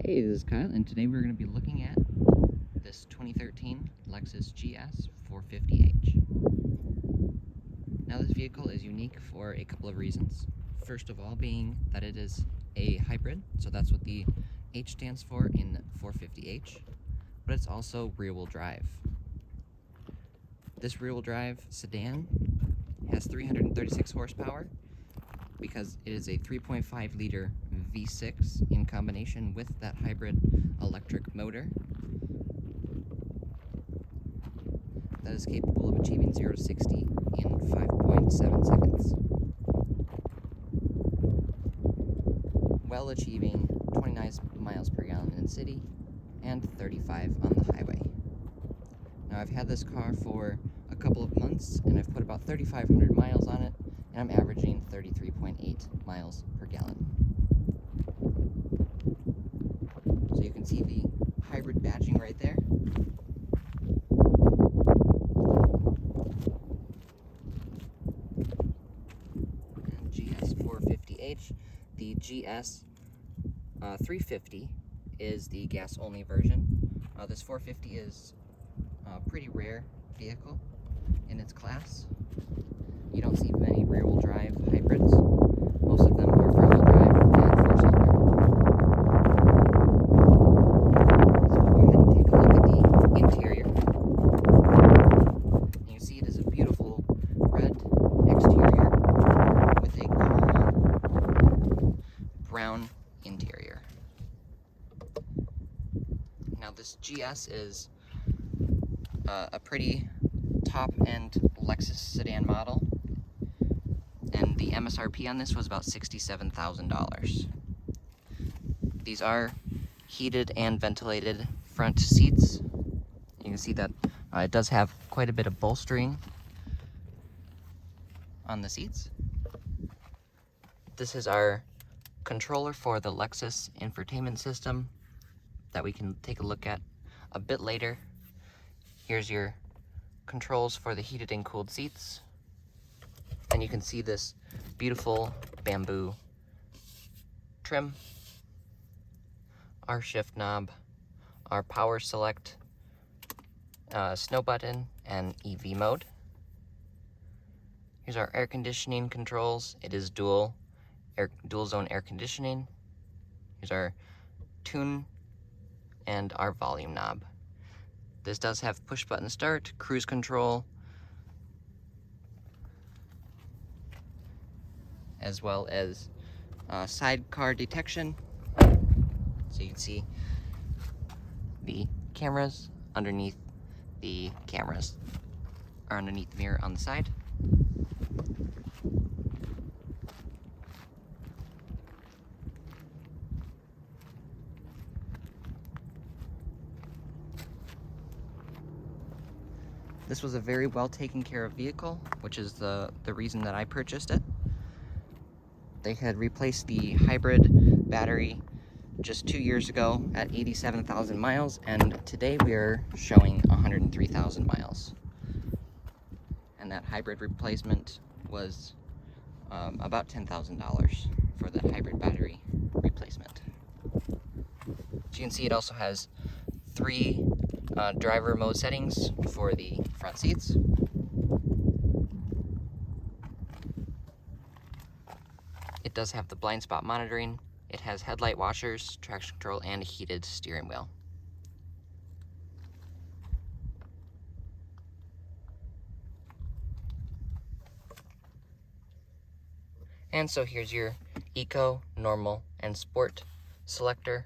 Hey, this is Kyle, and today we're going to be looking at this 2013 Lexus GS450h. Now, this vehicle is unique for a couple of reasons. First of all being that it is a hybrid, so that's what the H stands for in 450h, but it's also rear-wheel drive. This rear-wheel drive sedan has 336 horsepower because it is a 3.5 liter V6 in combination with that hybrid electric motor that is capable of achieving 0 to 60 in 5.7 seconds, while achieving 29 miles per gallon in the city and 35 on the highway. Now, I've had this car for a couple of months and I've put about 3,500 miles on it, and I'm averaging 33.8 miles per gallon. So you can see the hybrid badging right there. And GS450h. The GS350 is the gas-only version. This 450 is a pretty rare vehicle in its class. You don't see many rear-wheel drive hybrids. Most of them are front-wheel drive and four-cylinder. So we'll go ahead and take a look at the interior. You can see it is a beautiful red exterior with a caramel brown interior. Now, this GS is a pretty top-end Lexus sedan model, and the MSRP on this was about $67,000. These are heated and ventilated front seats. You can see that it does have quite a bit of bolstering on the seats. This is our controller for the Lexus infotainment system that we can take a look at a bit later. Here's your controls for the heated and cooled seats. And you can see this beautiful bamboo trim, our shift knob, our power select snow button, and EV mode. Here's our air conditioning controls. It is dual zone air conditioning. Here's our tune and our volume knob. This does have push button start, cruise control, as well as sidecar detection. So you can see the cameras underneath the cameras, or underneath the mirror on the side. This was a very well taken care of vehicle, which is the reason that I purchased it. They had replaced the hybrid battery just 2 years ago at 87,000 miles, and today we are showing 103,000 miles. And that hybrid replacement was about $10,000 for the hybrid battery replacement. So you can see it also has 3 driver mode settings for the front seats. It does have the blind spot monitoring. It has headlight washers, traction control, and a heated steering wheel. And so here's your Eco, Normal, and Sport selector.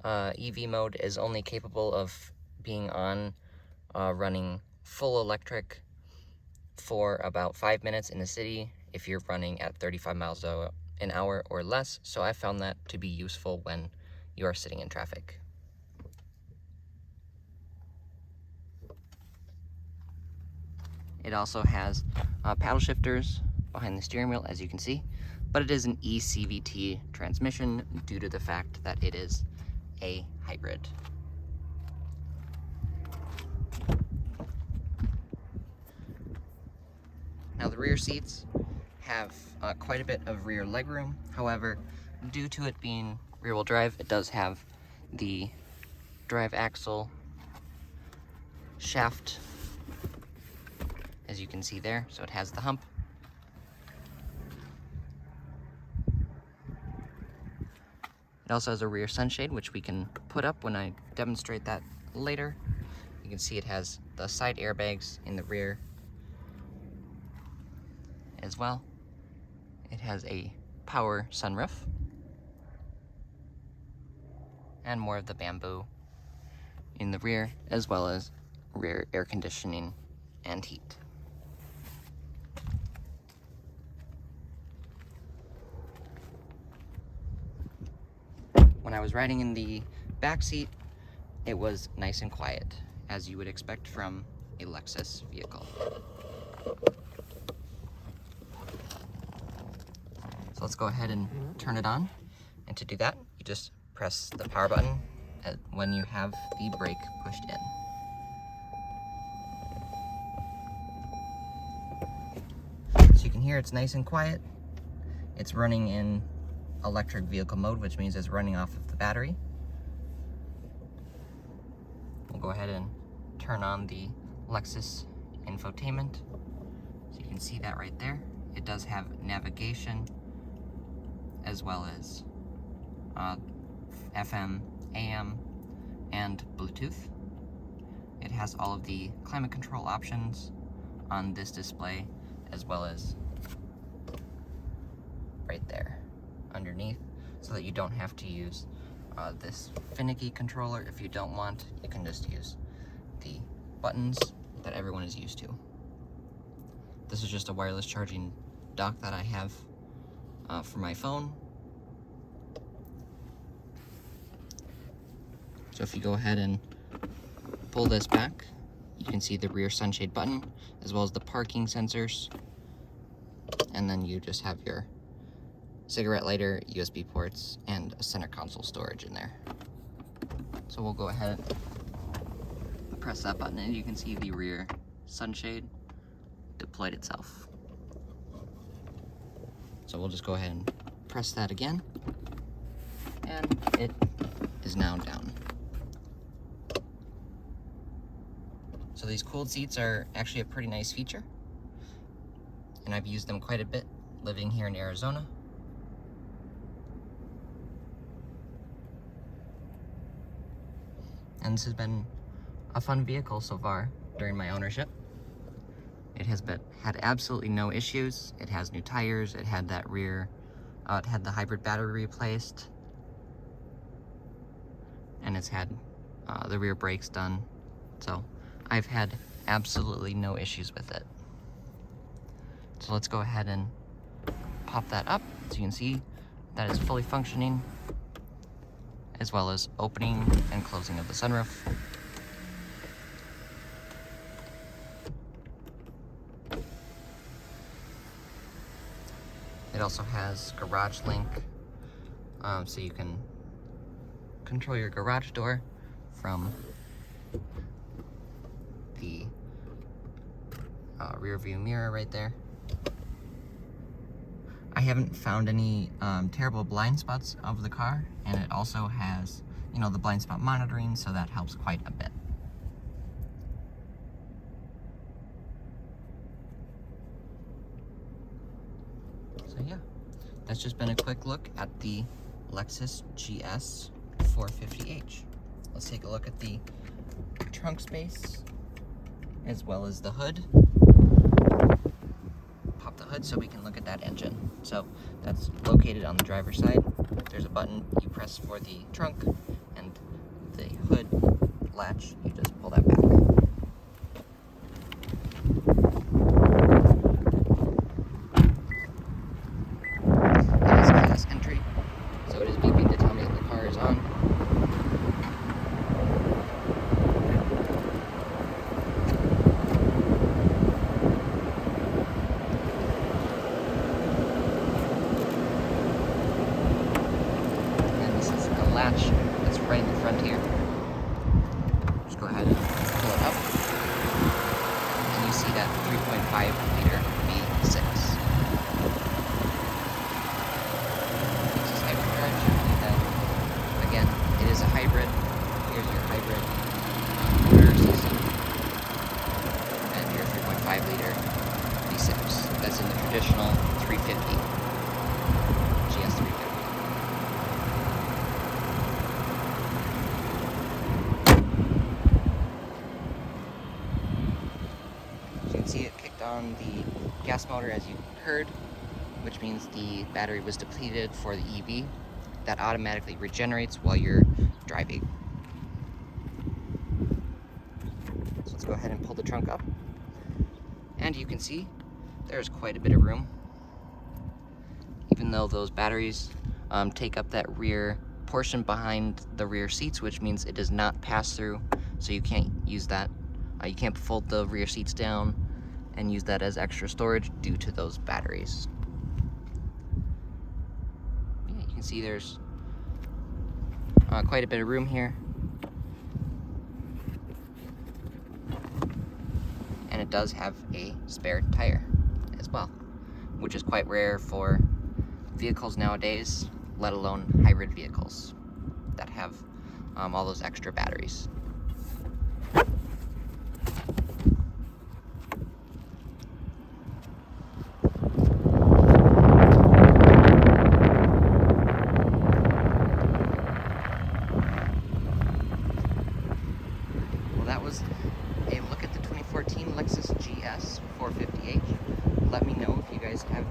EV mode is only capable of being on running full electric for about 5 minutes in the city if you're running at 35 miles an hour or less. So I found that to be useful when you are sitting in traffic. It also has paddle shifters behind the steering wheel, as you can see, but it is an eCVT transmission due to the fact that it is a hybrid. Now, the rear seats have quite a bit of rear legroom. However, due to it being rear-wheel drive. It does have the drive axle shaft, as you can see there, so it has the hump. It also has a rear sunshade, which we can put up when I demonstrate that later. You can see it has the side airbags in the rear as well. It has a power sunroof and more of the bamboo in the rear, as well as rear air conditioning and heat. When I was riding in the back seat, it was nice and quiet, as you would expect from a Lexus vehicle. So let's go ahead and turn it on. And to do that, you just press the power button when you have the brake pushed in. So you can hear it's nice and quiet. It's running in electric vehicle mode, which means it's running off of the battery. We'll go ahead and turn on the Lexus infotainment. So you can see that right there. It does have navigation, as well as FM, AM, and Bluetooth. It has all of the climate control options on this display, as well as right there underneath, so that you don't have to use this finicky controller. If you don't want, you can just use the buttons that everyone is used to. This is just a wireless charging dock that I have for my phone. So if you go ahead and pull this back, you can see the rear sunshade button, as well as the parking sensors. And then you just have your cigarette lighter, USB ports, and a center console storage in there. So we'll go ahead and press that button, and you can see the rear sunshade deployed itself. So we'll just go ahead and press that again, and it is now down. So these cooled seats are actually a pretty nice feature, and I've used them quite a bit living here in Arizona. And this has been a fun vehicle so far during my ownership. It has had absolutely no issues. It has new tires. It had that rear, it had the hybrid battery replaced, and it's had the rear brakes done. So I've had absolutely no issues with it. So let's go ahead and pop that up so you can see that it's fully functioning, as well as opening and closing of the sunroof. It also has Garage Link, so you can control your garage door from the rear view mirror right there. I haven't found any terrible blind spots of the car, and it also has, you know, the blind spot monitoring, so that helps quite a bit. So yeah, that's just been a quick look at the Lexus GS450h. Let's take a look at the trunk space, as well as the hood. Pop the hood so we can look at that engine. So that's located on the driver's side. There's a button you press for the trunk, and the hood latch, you just pull that back. It is keyless entry, so it is beeping to tell me that the car is on. Latch that's right in the front here. Just go ahead and pull it up, and you see that 3.5 liter V6. This is hyperdrive, should we do that? on the gas motor, as you heard, which means the battery was depleted for the EV. That automatically regenerates while you're driving. So let's go ahead and pull the trunk up. And you can see there's quite a bit of room. Even though those batteries take up that rear portion behind the rear seats, which means it does not pass through, so you can't use that. You can't fold the rear seats down and use that as extra storage due to those batteries. Yeah, you can see there's quite a bit of room here. And it does have a spare tire as well, which is quite rare for vehicles nowadays, let alone hybrid vehicles that have all those extra batteries. Well, that was a look at the 2014 Lexus GS450h. Let me know if you guys have